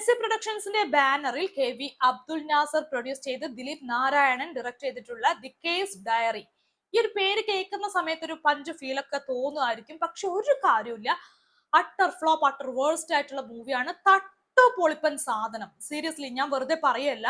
ബെൻസി പ്രൊഡക്ഷൻസിന്റെ ബാനറിൽ KV Abdul Nasar produce ചെയ്ത് ദിലീപ് നാരായണൻ ഡയറക്ട് ചെയ്തിട്ടുള്ള ദി കേസ് ഡയറി. ഈ ഒരു പേര് കേൾക്കുന്ന സമയത്ത് ഒരു പഞ്ച് ഫീലൊക്കെ തോന്നുമായിരിക്കും, പക്ഷെ ഒരു കാര്യമില്ല. അട്ടർ ഫ്ലോപ്പ്, അട്ടർ വേഴ്സ്റ്റ് ആയിട്ടുള്ള മൂവിയാണ്. പൊളിപ്പൻ സാധനം. സീരിയസ്ലി ഞാൻ വെറുതെ പറയല്ല.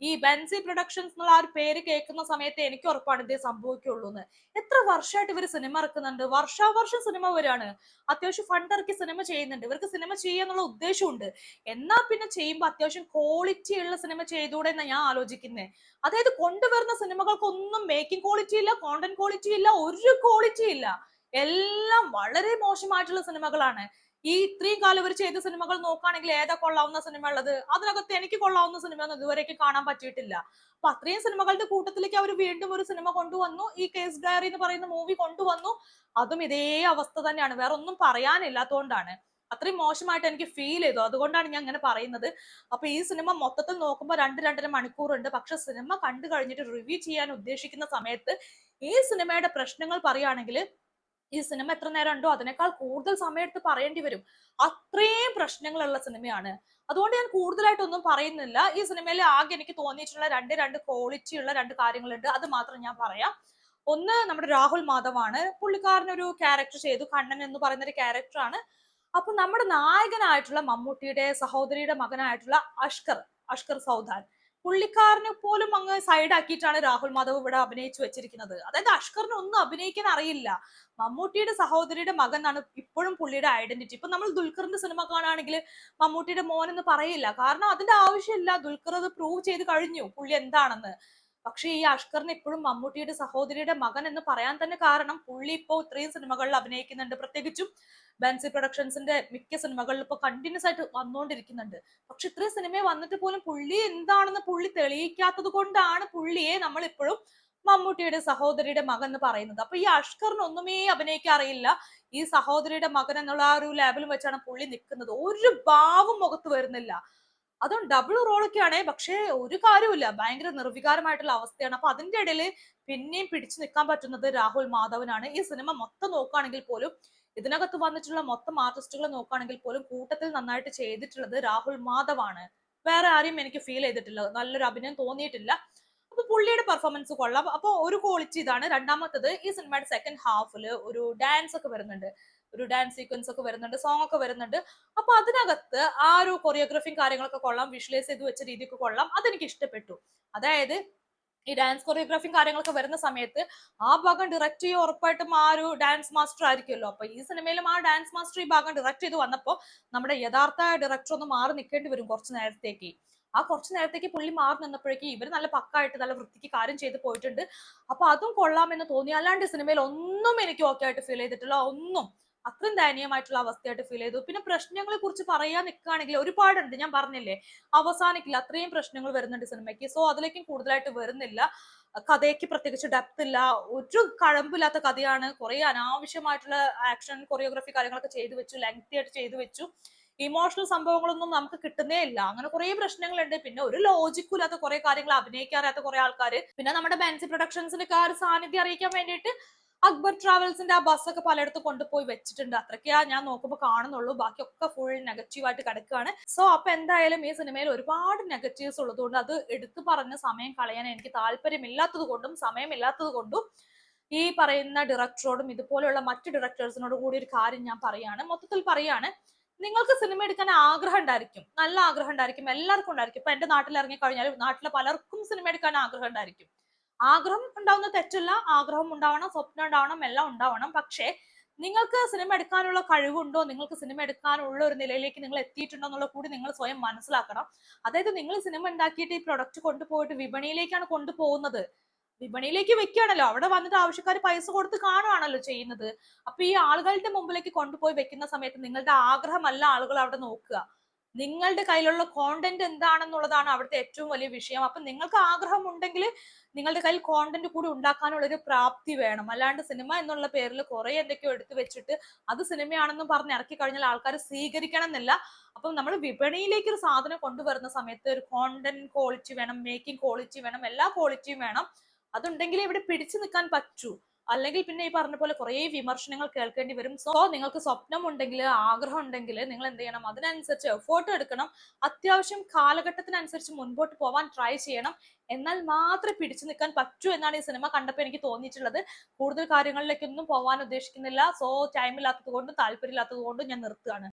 ഈ ബെൻസി പ്രൊഡക്ഷൻസ് എന്നുള്ള ആ ഒരു പേര് കേൾക്കുന്ന സമയത്ത് എനിക്ക് ഉറപ്പാണ് ഇതേ സംഭവിക്കുള്ളൂ എന്ന്. എത്ര വർഷമായിട്ട് ഇവർ സിനിമ ഇറക്കുന്നുണ്ട്, വർഷാവർഷം സിനിമ വരാണ്. അത്യാവശ്യം ഫണ്ട് ഇറക്കി സിനിമ ചെയ്യുന്നുണ്ട്. ഇവർക്ക് സിനിമ ചെയ്യാന്നുള്ള ഉദ്ദേശമുണ്ട്. എന്നാ പിന്നെ ചെയ്യുമ്പോൾ അത്യാവശ്യം ക്വാളിറ്റി ഉള്ള സിനിമ ചെയ്തൂടെ എന്നാ ഞാൻ ആലോചിക്കുന്നത്. അതായത് കൊണ്ടുവരുന്ന സിനിമകൾക്കൊന്നും മേക്കിംഗ് ക്വാളിറ്റി ഇല്ല, കോണ്ടന്റ് ക്വാളിറ്റി ഇല്ല, ഒരു ക്വാളിറ്റി ഇല്ല. എല്ലാം വളരെ മോശമായിട്ടുള്ള സിനിമകളാണ്. ഈ ഇത്രയും കാലം ഇവർ ചെയ്ത സിനിമകൾ നോക്കുകയാണെങ്കിൽ ഏതാ കൊള്ളാവുന്ന സിനിമ ഉള്ളത്? അതിനകത്ത് എനിക്ക് കൊള്ളാവുന്ന സിനിമ ഒന്നും ഇതുവരെയ്ക്ക് കാണാൻ പറ്റിയിട്ടില്ല. അപ്പൊ അത്രയും സിനിമകളുടെ കൂട്ടത്തിലേക്ക് അവർ വീണ്ടും ഒരു സിനിമ കൊണ്ടുവന്നു. ഈ കേസ് ഡയറി എന്ന് പറയുന്ന മൂവി കൊണ്ടുവന്നു. അതും ഇതേ അവസ്ഥ തന്നെയാണ്. വേറെ ഒന്നും പറയാനില്ലാത്തതുകൊണ്ടാണ്. അത്രയും മോശമായിട്ട് എനിക്ക് ഫീൽ ചെയ്തു. അതുകൊണ്ടാണ് ഞാൻ അങ്ങനെ പറയുന്നത്. അപ്പൊ ഈ സിനിമ മൊത്തത്തിൽ നോക്കുമ്പോൾ 2-2.5 മണിക്കൂറുണ്ട്. പക്ഷെ സിനിമ കണ്ടു കഴിഞ്ഞിട്ട് റിവ്യൂ ചെയ്യാൻ ഉദ്ദേശിക്കുന്ന സമയത്ത് ഈ സിനിമയുടെ പ്രശ്നങ്ങൾ പറയുകയാണെങ്കിൽ ഈ സിനിമ എത്ര നേരം ഉണ്ടോ അതിനേക്കാൾ കൂടുതൽ സമയം എടുത്ത് പറയേണ്ടി വരും. അത്രയും പ്രശ്നങ്ങളുള്ള സിനിമയാണ്. അതുകൊണ്ട് ഞാൻ കൂടുതലായിട്ടൊന്നും പറയുന്നില്ല. ഈ സിനിമയിൽ ആകെ എനിക്ക് തോന്നിയിട്ടുള്ള രണ്ട് ക്വാളിറ്റി ഉള്ള 2 കാര്യങ്ങളുണ്ട്. അത് മാത്രം ഞാൻ പറയാം. ഒന്ന് നമ്മുടെ രാഹുൽ മാധവാണ്. പുള്ളിക്കാരനൊരു ക്യാരക്ടർ ചെയ്തു, കണ്ണൻ എന്ന് പറയുന്ന ഒരു ക്യാരക്ടറാണ്. അപ്പൊ നമ്മുടെ നായകനായിട്ടുള്ള മമ്മൂട്ടിയുടെ സഹോദരിയുടെ മകനായിട്ടുള്ള അഷ്കർ സൗദാൻ, പുള്ളിക്കാരനെ പോലും അങ്ങ് സൈഡ് ആക്കിയിട്ടാണ് രാഹുൽ മാധവ് ഇവിടെ അഭിനയിച്ചു വെച്ചിരിക്കുന്നത്. അതായത് അഷ്കറിന് ഒന്നും അഭിനയിക്കാൻ അറിയില്ല. മമ്മൂട്ടിയുടെ സഹോദരിയുടെ മകൻ എന്നാണ് ഇപ്പോഴും പുള്ളിയുടെ ഐഡന്റിറ്റി. ഇപ്പൊ നമ്മൾ ദുൽഖറിന്റെ സിനിമ കാണുകയാണെങ്കിൽ മമ്മൂട്ടിയുടെ മോൻ എന്ന് പറയില്ല, കാരണം അതിന്റെ ആവശ്യമില്ല. ദുൽഖർ അത് പ്രൂവ് ചെയ്ത് കഴിഞ്ഞു പുള്ളി എന്താണെന്ന്. പക്ഷെ ഈ അഷ്കറിന് ഇപ്പോഴും മമ്മൂട്ടിയുടെ സഹോദരിയുടെ മകൻ എന്ന് പറയാൻ തന്നെ കാരണം പുള്ളി ഇപ്പോ ഇത്രയും സിനിമകളിൽ അഭിനയിക്കുന്നുണ്ട്. പ്രത്യേകിച്ചും ബെൻസി പ്രൊഡക്ഷൻസിന്റെ മിക്ക സിനിമകളിൽ ഇപ്പൊ കണ്ടിന്യൂസ് ആയിട്ട് വന്നുകൊണ്ടിരിക്കുന്നുണ്ട്. പക്ഷെ ഇത്രയും സിനിമ വന്നിട്ട് പോലും പുള്ളി എന്താണെന്ന് പുള്ളി തെളിയിക്കാത്തത് കൊണ്ടാണ് പുള്ളിയെ നമ്മൾ ഇപ്പോഴും മമ്മൂട്ടിയുടെ സഹോദരിയുടെ മകൻ എന്ന് പറയുന്നത്. അപ്പൊ ഈ അഷ്കറിന് ഒന്നുമേ അഭിനയിക്കാൻ അറിയില്ല. ഈ സഹോദരിയുടെ മകൻ എന്നുള്ള ആ ഒരു ലേബലും വെച്ചാണ് പുള്ളി നിൽക്കുന്നത്. ഒരു ഭാവം മുഖത്ത് വരുന്നില്ല. അതും ഡബിൾ റോളൊക്കെയാണ്, പക്ഷേ ഒരു കാര്യമില്ല. ഭയങ്കര നിർവികാരമായിട്ടുള്ള അവസ്ഥയാണ്. അപ്പൊ അതിന്റെ ഇടയിൽ പിന്നെയും പിടിച്ചു നിൽക്കാൻ പറ്റുന്നത് രാഹുൽ മാധവനാണ്. ഈ സിനിമ മൊത്തം നോക്കുകയാണെങ്കിൽ പോലും, ഇതിനകത്ത് വന്നിട്ടുള്ള മൊത്തം ആർട്ടിസ്റ്റുകൾ നോക്കുകയാണെങ്കിൽ പോലും കൂട്ടത്തിൽ നന്നായിട്ട് ചെയ്തിട്ടുള്ളത് രാഹുൽ മാധവാണ്. വേറെ ആരെയും എനിക്ക് ഫീൽ ചെയ്തിട്ടില്ല, നല്ലൊരു അഭിനയം തോന്നിയിട്ടില്ല. അപ്പൊ പുള്ളിയുടെ പെർഫോമൻസ് കൊള്ളാം. അപ്പൊ ഒരു ക്വാളിറ്റി ഇതാണ്. രണ്ടാമത്തത്, ഈ സിനിമയുടെ സെക്കൻഡ് ഹാഫില് ഒരു ഡാൻസ് ഒക്കെ വരുന്നുണ്ട്, ഒരു ഡാൻസ് സീക്വൻസ് ഒക്കെ വരുന്നുണ്ട്, സോങ് ഒക്കെ വരുന്നുണ്ട്. അപ്പൊ അതിനകത്ത് ആ ഒരു കൊറിയോഗ്രഫിയും കാര്യങ്ങളൊക്കെ കൊള്ളാം, വിഷ്വലൈസ് ചെയ്ത് വെച്ച രീതിയൊക്കെ കൊള്ളാം. അതെനിക്ക് ഇഷ്ടപ്പെട്ടു. അതായത് ഈ ഡാൻസ് കൊറിയോഗ്രാഫിയും കാര്യങ്ങളൊക്കെ വരുന്ന സമയത്ത് ആ ഭാഗം ഡയറക്റ്റ് ചെയ്യുക ഉറപ്പായിട്ടും ആ ഒരു ഡാൻസ് മാസ്റ്റർ ആയിരിക്കുമല്ലോ. അപ്പൊ ഈ സിനിമയിലും ആ ഡാൻസ് മാസ്റ്റർ ഈ ഭാഗം ഡയറക്റ്റ് ചെയ്ത് വന്നപ്പോൾ നമ്മുടെ യഥാർത്ഥ ഡയറക്ടർ ഒന്ന് മാറി നിൽക്കേണ്ടി വരും കുറച്ചു നേരത്തേക്ക്. ആ കുറച്ചു നേരത്തേക്ക് പുള്ളി മാറി നിന്നപ്പോഴേക്ക് ഇവർ നല്ല പക്കായിട്ട് നല്ല വൃത്തിക്ക് കാര്യം ചെയ്ത് പോയിട്ടുണ്ട്. അപ്പൊ അതും കൊള്ളാമെന്ന് തോന്നി. അല്ലാണ്ട് സിനിമയിൽ ഒന്നും എനിക്ക് ഓക്കെ ആയിട്ട് ഫീൽ ചെയ്തിട്ടില്ല. ഒന്നും അത്രയും ദയനീയമായിട്ടുള്ള അവസ്ഥയായിട്ട് ഫീൽ ചെയ്തു. പിന്നെ പ്രശ്നങ്ങളെ കുറിച്ച് പറയാൻ നിൽക്കുകയാണെങ്കിൽ ഒരുപാടുണ്ട്. ഞാൻ പറഞ്ഞില്ലേ, അവസാനിക്കില്ല, അത്രയും പ്രശ്നങ്ങൾ വരുന്നുണ്ട് സിനിമയ്ക്ക്. സോ അതിലേക്കും കൂടുതലായിട്ട് വരുന്നില്ല. കഥയ്ക്ക് പ്രത്യേകിച്ച് ഡെപ്ത് ഇല്ല, ഒരു കഴമ്പില്ലാത്ത കഥയാണ്. കുറെ അനാവശ്യമായിട്ടുള്ള ആക്ഷൻ കൊറിയോഗ്രഫി കാര്യങ്ങളൊക്കെ ചെയ്തു വെച്ചു, ലെങ്തി ആയിട്ട് ചെയ്തു വെച്ചു. ഇമോഷണൽ സംഭവങ്ങളൊന്നും നമുക്ക് കിട്ടുന്നേ ഇല്ല. അങ്ങനെ കുറെ പ്രശ്നങ്ങളുണ്ട്. പിന്നെ ഒരു ലോജിക്കും ഇല്ലാത്ത കുറെ കാര്യങ്ങൾ, അഭിനയിക്കാറാത്ത കുറെ ആൾക്കാർ. പിന്നെ നമ്മുടെ ബെൻസി പ്രൊഡക്ഷൻസിന്റെ ഒരു സാന്നിധ്യം അറിയിക്കാൻ വേണ്ടിയിട്ട് അക്ബർ ട്രാവൽസിന്റെ ആ ബസ്സൊക്കെ പലയിടത്തും കൊണ്ടുപോയി വെച്ചിട്ടുണ്ട്. അത്രയ്ക്കാ ഞാൻ നോക്കുമ്പോൾ കാണുന്നുള്ളൂ. ബാക്കിയൊക്കെ ഫുൾ നെഗറ്റീവായിട്ട് കിടക്കുകയാണ്. സോ അപ്പൊ എന്തായാലും ഈ സിനിമയിൽ ഒരുപാട് നെഗറ്റീവ്സ് ഉള്ളതുകൊണ്ട് അത് എടുത്തു പറഞ്ഞ സമയം കളയാൻ എനിക്ക് താല്പര്യമില്ലാത്തത് കൊണ്ടും സമയമില്ലാത്തത് കൊണ്ടും ഈ പറയുന്ന ഡയറക്ടറോടും ഇതുപോലെയുള്ള മറ്റു ഡയറക്ടേഴ്സിനോടും കൂടി ഒരു കാര്യം ഞാൻ പറയാണ്. മൊത്തത്തിൽ പറയാണ്, നിങ്ങൾക്ക് സിനിമ എടുക്കാൻ ആഗ്രഹം ഉണ്ടായിരിക്കും, നല്ല ആഗ്രഹം ഉണ്ടായിരിക്കും, എല്ലാവർക്കും ഉണ്ടായിരിക്കും. ഇപ്പൊ എന്റെ നാട്ടിൽ ഇറങ്ങി കഴിഞ്ഞാൽ നാട്ടിലെ പലർക്കും സിനിമ എടുക്കാൻ ആഗ്രഹം ഉണ്ടായിരിക്കും. ആഗ്രഹം ഉണ്ടാവുന്ന തെറ്റല്ല, ആഗ്രഹം ഉണ്ടാവണം, സ്വപ്നം ഉണ്ടാവണം, എല്ലാം ഉണ്ടാവണം. പക്ഷേ നിങ്ങൾക്ക് സിനിമ എടുക്കാനുള്ള കഴിവുണ്ടോ, നിങ്ങൾക്ക് സിനിമ എടുക്കാനുള്ള ഒരു നിലയിലേക്ക് നിങ്ങൾ എത്തിയിട്ടുണ്ടോ എന്നുള്ളത് കൂടി നിങ്ങൾ സ്വയം മനസ്സിലാക്കണം. അതായത് നിങ്ങൾ സിനിമ ഉണ്ടാക്കിയിട്ട് ഈ പ്രൊഡക്റ്റ് കൊണ്ടുപോയിട്ട് വിപണിയിലേക്കാണ് കൊണ്ടുപോകുന്നത്. വിപണിയിലേക്ക് വെക്കുകയാണല്ലോ, അവിടെ വന്നിട്ട് ആവശ്യക്കാർ പൈസ കൊടുത്ത് കാണുകയാണല്ലോ ചെയ്യുന്നത്. അപ്പൊ ഈ ആളുകളുടെ മുമ്പിലേക്ക് കൊണ്ടുപോയി വെക്കുന്ന സമയത്ത് നിങ്ങളുടെ ആഗ്രഹമല്ല ആളുകൾ അവിടെ നോക്കുക, നിങ്ങളുടെ കയ്യിലുള്ള കോണ്ടന്റ് എന്താണെന്നുള്ളതാണ് അവിടുത്തെ ഏറ്റവും വലിയ വിഷയം. അപ്പൊ നിങ്ങൾക്ക് ആഗ്രഹം ഉണ്ടെങ്കിൽ നിങ്ങളുടെ കയ്യിൽ കോണ്ടന്റ് കൂടി ഉണ്ടാക്കാനുള്ള ഒരു പ്രാപ്തി വേണം. അല്ലാണ്ട് സിനിമ എന്നുള്ള പേരിൽ കുറെ എന്തൊക്കെയോ എടുത്തു വെച്ചിട്ട് അത് സിനിമയാണെന്നും പറഞ്ഞ് ഇറക്കി കഴിഞ്ഞാൽ ആൾക്കാർ സ്വീകരിക്കണം എന്നില്ല. അപ്പം നമ്മൾ വിപണിയിലേക്ക് ഒരു സാധനം കൊണ്ടുവരുന്ന സമയത്ത് ഒരു കോണ്ടന്റ് ക്വാളിറ്റി വേണം, മേക്കിംഗ് ക്വാളിറ്റി വേണം, എല്ലാ ക്വാളിറ്റിയും വേണം. അതുണ്ടെങ്കിലേ ഇവിടെ പിടിച്ചു നിൽക്കാൻ പറ്റൂ. അല്ലെങ്കിൽ പിന്നെ ഈ പറഞ്ഞ പോലെ കുറേ വിമർശനങ്ങൾ കേൾക്കേണ്ടി വരും. സോ നിങ്ങൾക്ക് സ്വപ്നം ഉണ്ടെങ്കിൽ, ആഗ്രഹം ഉണ്ടെങ്കിൽ നിങ്ങൾ എന്ത് ചെയ്യണം, അതിനനുസരിച്ച് എഫേർട്ട് എടുക്കണം. അത്യാവശ്യം കാലഘട്ടത്തിനനുസരിച്ച് മുൻപോട്ട് പോവാൻ ട്രൈ ചെയ്യണം. എന്നാൽ മാത്രമേ പിടിച്ചു നിൽക്കാൻ പറ്റൂ എന്നാണ് ഈ സിനിമ കണ്ടപ്പോൾ എനിക്ക് തോന്നിയിട്ടുള്ളത്. കൂടുതൽ കാര്യങ്ങളിലേക്കൊന്നും പോവാൻ ഉദ്ദേശിക്കുന്നില്ല. സോ ടൈം ഇല്ലാത്തത് കൊണ്ടും താല്പര്യം ഇല്ലാത്തത് കൊണ്ടും ഞാൻ നിർത്തുകയാണ്.